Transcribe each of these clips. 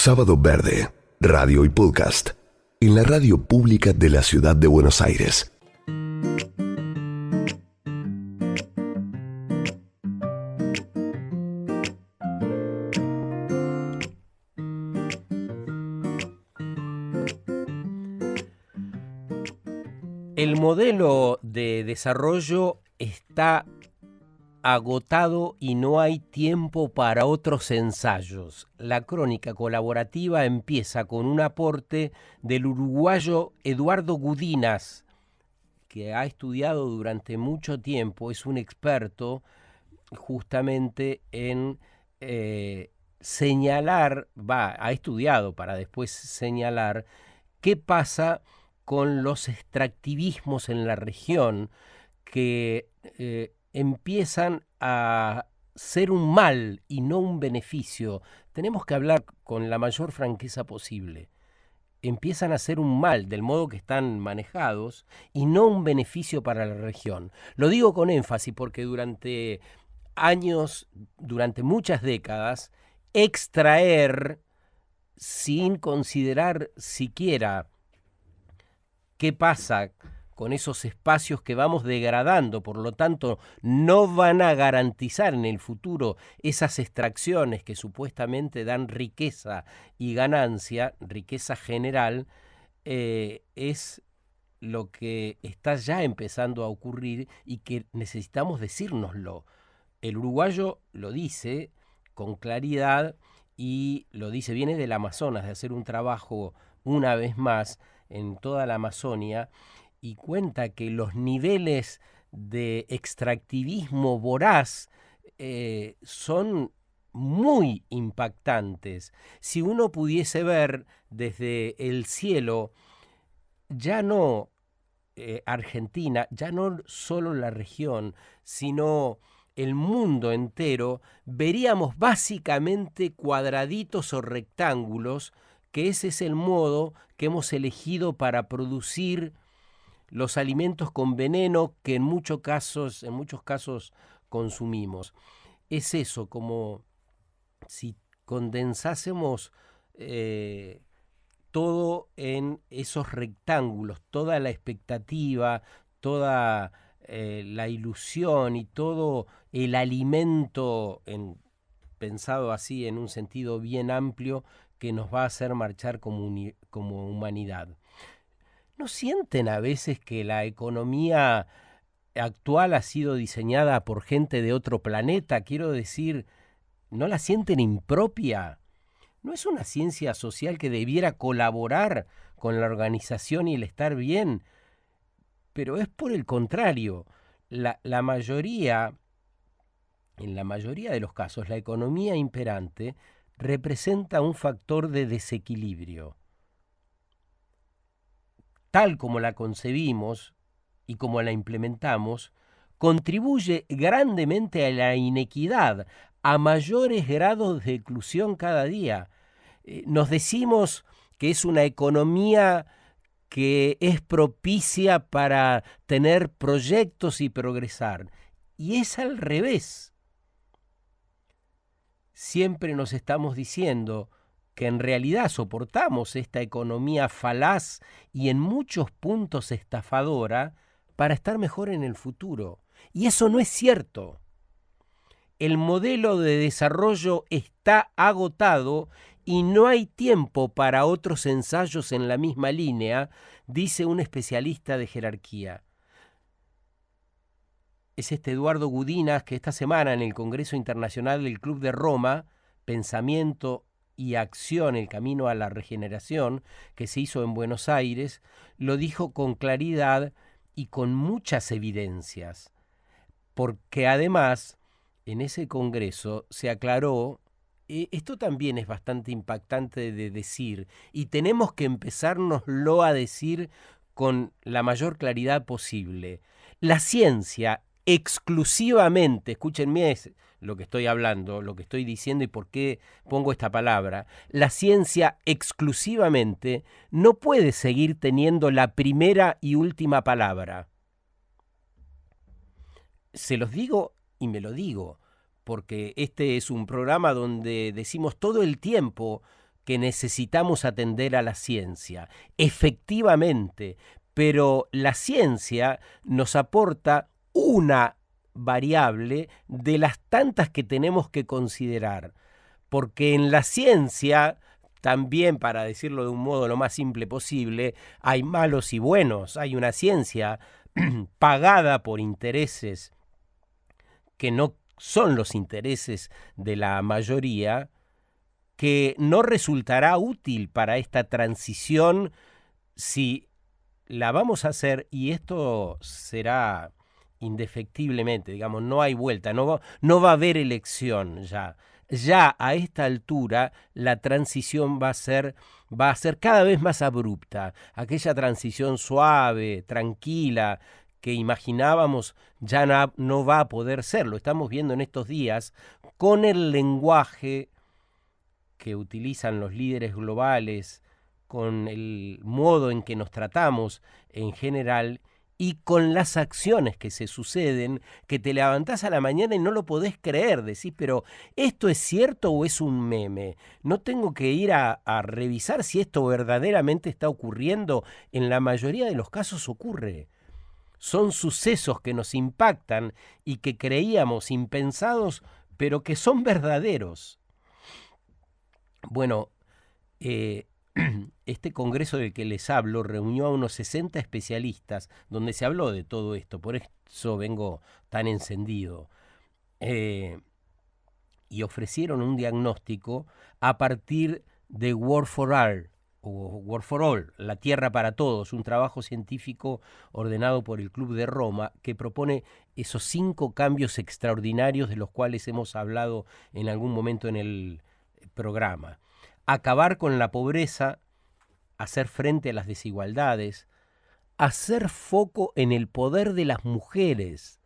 Sábado Verde, radio y podcast, en la radio pública de la ciudad de Buenos Aires. El modelo de desarrollo está agotado y no hay tiempo para otros ensayos. La crónica colaborativa empieza con un aporte del uruguayo Eduardo Gudinas, que ha estudiado durante mucho tiempo, es un experto justamente en ha estudiado para después señalar qué pasa con los extractivismos en la región que empiezan a ser un mal y no un beneficio. Tenemos que hablar con la mayor franqueza posible. Empiezan a ser un mal del modo que están manejados y no un beneficio para la región. Lo digo con énfasis porque durante años, durante muchas décadas, extraer sin considerar siquiera qué pasa con esos espacios que vamos degradando, por lo tanto no van a garantizar en el futuro esas extracciones que supuestamente dan riqueza y ganancia, riqueza general, es lo que está ya empezando a ocurrir y que necesitamos decírnoslo. El uruguayo lo dice con claridad y lo dice, viene del Amazonas, de hacer un trabajo una vez más en toda la Amazonia, y cuenta que los niveles de extractivismo voraz son muy impactantes. Si uno pudiese ver desde el cielo, ya no Argentina, ya no solo la región, sino el mundo entero, veríamos básicamente cuadraditos o rectángulos, que ese es el modo que hemos elegido para producir los alimentos con veneno que en muchos casos consumimos. Es eso, como si condensásemos todo en esos rectángulos, toda la expectativa, toda la ilusión y todo el alimento, pensado así en un sentido bien amplio, que nos va a hacer marchar como humanidad. ¿No sienten a veces que la economía actual ha sido diseñada por gente de otro planeta? Quiero decir, ¿no la sienten impropia? ¿No es una ciencia social que debiera colaborar con la organización y el estar bien? Pero es por el contrario. En la mayoría de los casos, la economía imperante representa un factor de desequilibrio. Tal como la concebimos y como la implementamos, contribuye grandemente a la inequidad, a mayores grados de exclusión cada día. Nos decimos que es una economía que es propicia para tener proyectos y progresar. Y es al revés. Siempre nos estamos diciendo que en realidad soportamos esta economía falaz y en muchos puntos estafadora para estar mejor en el futuro. Y eso no es cierto. El modelo de desarrollo está agotado y no hay tiempo para otros ensayos en la misma línea, dice un especialista de jerarquía. Es Eduardo Gudinas, que esta semana en el Congreso Internacional del Club de Roma, Pensamiento y Acción, el camino a la regeneración, que se hizo en Buenos Aires, lo dijo con claridad y con muchas evidencias, porque además en ese congreso se aclaró, esto también es bastante impactante de decir, y tenemos que empezárnoslo a decir con la mayor claridad posible. La ciencia exclusivamente, escúchenme lo que estoy hablando, lo que estoy diciendo y por qué pongo esta palabra, la ciencia exclusivamente no puede seguir teniendo la primera y última palabra. Se los digo y me lo digo, porque este es un programa donde decimos todo el tiempo que necesitamos atender a la ciencia, efectivamente, pero la ciencia nos aporta una variable de las tantas que tenemos que considerar, porque en la ciencia, también, para decirlo de un modo lo más simple posible, hay malos y buenos, hay una ciencia pagada por intereses que no son los intereses de la mayoría, que no resultará útil para esta transición si la vamos a hacer, y esto será indefectiblemente, digamos, no hay vuelta, no va a haber elección ya. Ya a esta altura la transición va a ser cada vez más abrupta. Aquella transición suave, tranquila, que imaginábamos ya no va a poder ser. Lo estamos viendo en estos días con el lenguaje que utilizan los líderes globales, con el modo en que nos tratamos en general y con las acciones que se suceden, que te levantás a la mañana y no lo podés creer, decís, pero ¿esto es cierto o es un meme? No tengo que ir a revisar si esto verdaderamente está ocurriendo. En la mayoría de los casos ocurre. Son sucesos que nos impactan y que creíamos impensados, pero que son verdaderos. Bueno, este congreso del que les hablo reunió a unos 60 especialistas donde se habló de todo esto, por eso vengo tan encendido, y ofrecieron un diagnóstico a partir de Work for All, o Work for All, La Tierra para Todos, un trabajo científico ordenado por el Club de Roma que propone esos 5 cambios extraordinarios de los cuales hemos hablado en algún momento en el programa. Acabar con la pobreza, hacer frente a las desigualdades, hacer foco en el poder de las mujeres,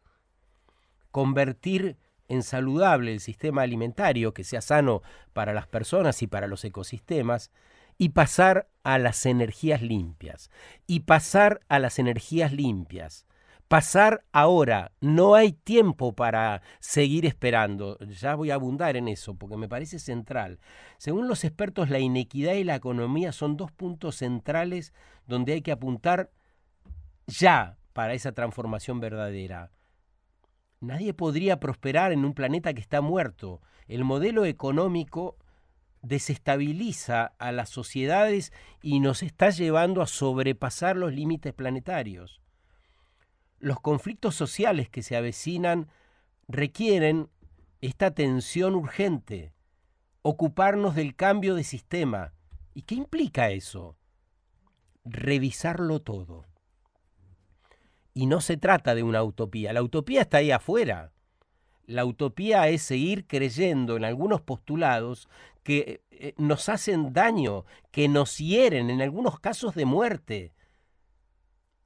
convertir en saludable el sistema alimentario, que sea sano para las personas y para los ecosistemas, y pasar a las energías limpias. Pasar ahora, no hay tiempo para seguir esperando. Ya voy a abundar en eso porque me parece central. Según los expertos, la inequidad y la economía son 2 puntos centrales donde hay que apuntar ya para esa transformación verdadera. Nadie podría prosperar en un planeta que está muerto. El modelo económico desestabiliza a las sociedades y nos está llevando a sobrepasar los límites planetarios. Los conflictos sociales que se avecinan requieren esta atención urgente, ocuparnos del cambio de sistema. ¿Y qué implica eso? Revisarlo todo. Y no se trata de una utopía. La utopía está ahí afuera. La utopía es seguir creyendo en algunos postulados que nos hacen daño, que nos hieren, en algunos casos de muerte.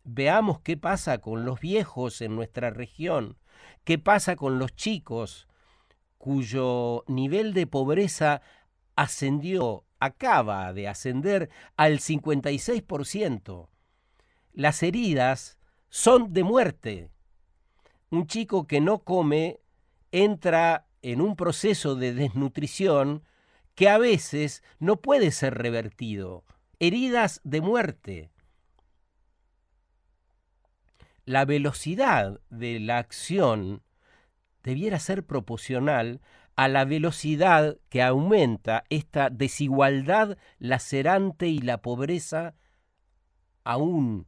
Veamos qué pasa con los viejos en nuestra región, qué pasa con los chicos cuyo nivel de pobreza acaba de ascender al 56%. Las heridas son de muerte. Un chico que no come entra en un proceso de desnutrición que a veces no puede ser revertido. Heridas de muerte. La velocidad de la acción debiera ser proporcional a la velocidad que aumenta esta desigualdad lacerante y la pobreza aún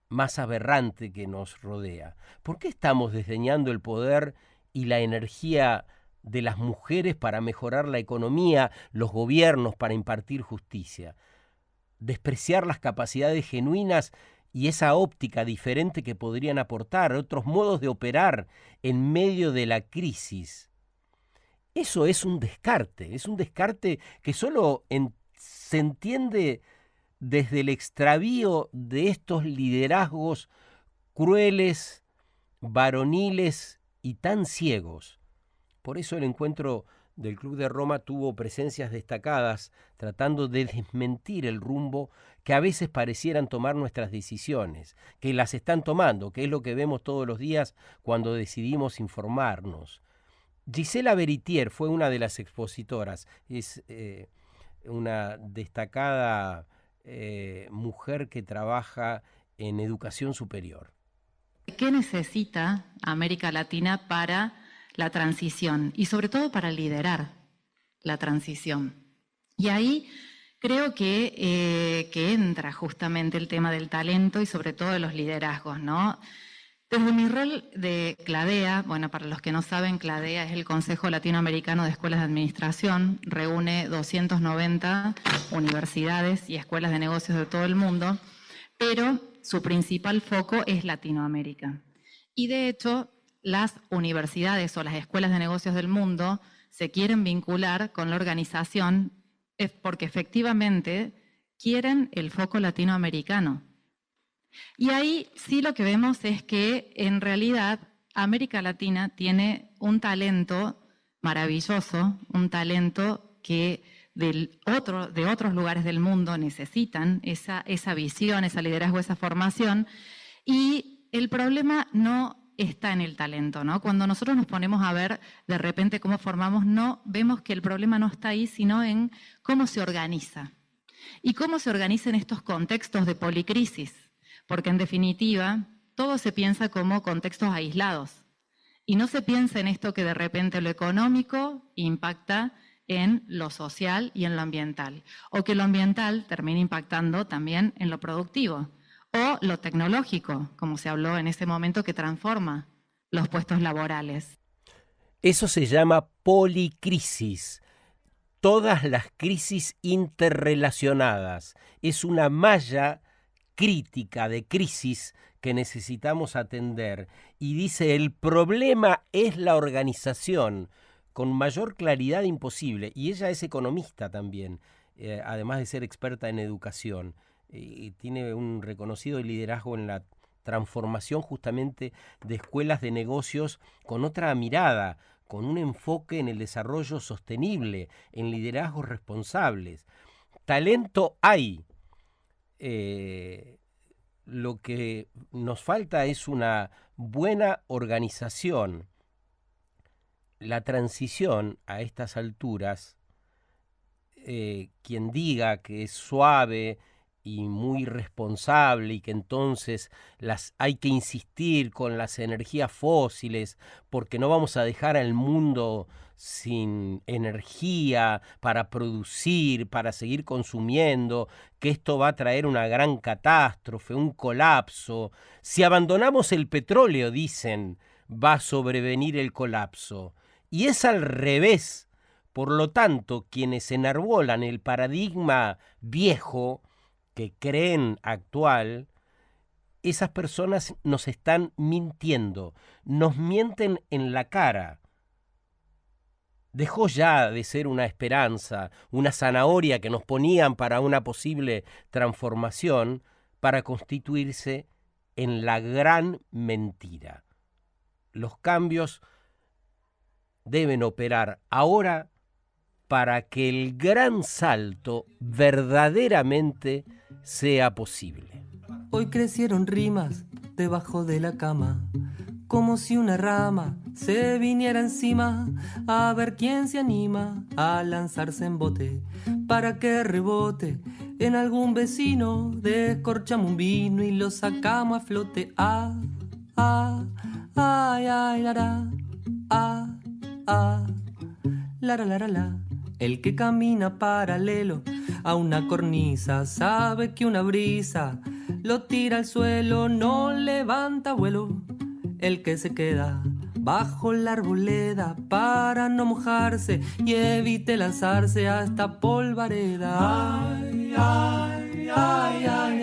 más aberrante que nos rodea. ¿Por qué estamos desdeñando el poder y la energía de las mujeres para mejorar la economía, los gobiernos para impartir justicia? Despreciar las capacidades genuinas y esa óptica diferente que podrían aportar, otros modos de operar en medio de la crisis. Eso es un descarte que solo se entiende desde el extravío de estos liderazgos crueles, varoniles y tan ciegos. Por eso el encuentro del Club de Roma tuvo presencias destacadas tratando de desmentir el rumbo que a veces parecieran tomar nuestras decisiones, que las están tomando, que es lo que vemos todos los días cuando decidimos informarnos. Gisela Veritier fue una de las expositoras, es una destacada mujer que trabaja en educación superior. ¿Qué necesita América Latina para la transición y sobre todo para liderar la transición? Y ahí creo que entra justamente el tema del talento y sobre todo de los liderazgos, ¿no? Desde mi rol de CLADEA, bueno, para los que no saben, CLADEA es el Consejo Latinoamericano de Escuelas de Administración, reúne 290 universidades y escuelas de negocios de todo el mundo, pero su principal foco es Latinoamérica. Y de hecho, las universidades o las escuelas de negocios del mundo se quieren vincular con la organización porque efectivamente quieren el foco latinoamericano. Y ahí sí lo que vemos es que en realidad América Latina tiene un talento maravilloso, un talento que de otros lugares del mundo necesitan esa visión, ese liderazgo, esa formación, y el problema no está en el talento, ¿no? Cuando nosotros nos ponemos a ver de repente cómo formamos, no vemos que el problema no está ahí, sino en cómo se organiza. Y cómo se organiza en estos contextos de policrisis, porque en definitiva todo se piensa como contextos aislados y no se piensa en esto que de repente lo económico impacta en lo social y en lo ambiental, o que lo ambiental termina impactando también en lo productivo, o lo tecnológico, como se habló en ese momento, que transforma los puestos laborales. Eso se llama policrisis. Todas las crisis interrelacionadas. Es una malla crítica de crisis que necesitamos atender. Y dice, el problema es la organización, con mayor claridad imposible. Y ella es economista también, además de ser experta en educación. Tiene un reconocido liderazgo en la transformación justamente de escuelas de negocios con otra mirada, con un enfoque en el desarrollo sostenible, en liderazgos responsables. Talento hay. Lo que nos falta es una buena organización. La transición a estas alturas, quien diga que es suave y muy responsable y que entonces hay que insistir con las energías fósiles porque no vamos a dejar al mundo sin energía para producir, para seguir consumiendo, que esto va a traer una gran catástrofe, un colapso. Si abandonamos el petróleo, dicen, va a sobrevenir el colapso. Y es al revés. Por lo tanto, quienes enarbolan el paradigma viejo que creen actual, esas personas nos están mintiendo, nos mienten en la cara. Dejó ya de ser una esperanza, una zanahoria que nos ponían para una posible transformación, para constituirse en la gran mentira. Los cambios deben operar ahora para que el gran salto verdaderamente sea posible. Hoy crecieron rimas debajo de la cama, como si una rama se viniera encima, a ver quién se anima a lanzarse en bote, para que rebote en algún vecino. Descorchamos un vino y lo sacamos a flote. Ah, ah, ay, ay, la, la, ah, ah, la, la, la, la. El que camina paralelo a una cornisa sabe que una brisa lo tira al suelo, no levanta vuelo. El que se queda bajo la arboleda para no mojarse y evite lanzarse a esta polvareda. Ay, ay, ay, ay, ay,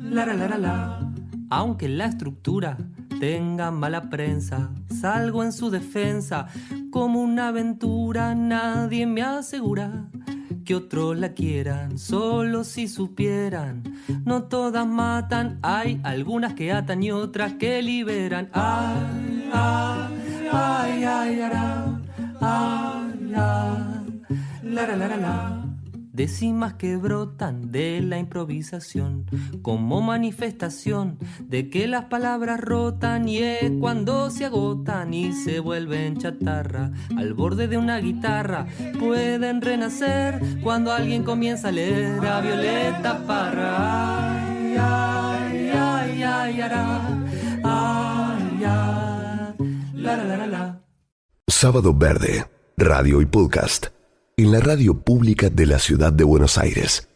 la, la, la, la. Aunque la estructura tenga mala prensa, salgo en su defensa como una aventura. Nadie me asegura que otros la quieran, solo si supieran. No todas matan, hay algunas que atan y otras que liberan. Ay, ay, ay, ay, ay, ay, ay, la, la, la, la. décimas que brotan de la improvisación, como manifestación de que las palabras rotan, y es cuando se agotan y se vuelven chatarra. Al borde de una guitarra pueden renacer cuando alguien comienza a leer a Violeta Parra. Ay, ay, ay, ay, ara, ay, ay, la, la, la, la. Sábado Verde, radio y podcast, en la radio pública de la ciudad de Buenos Aires.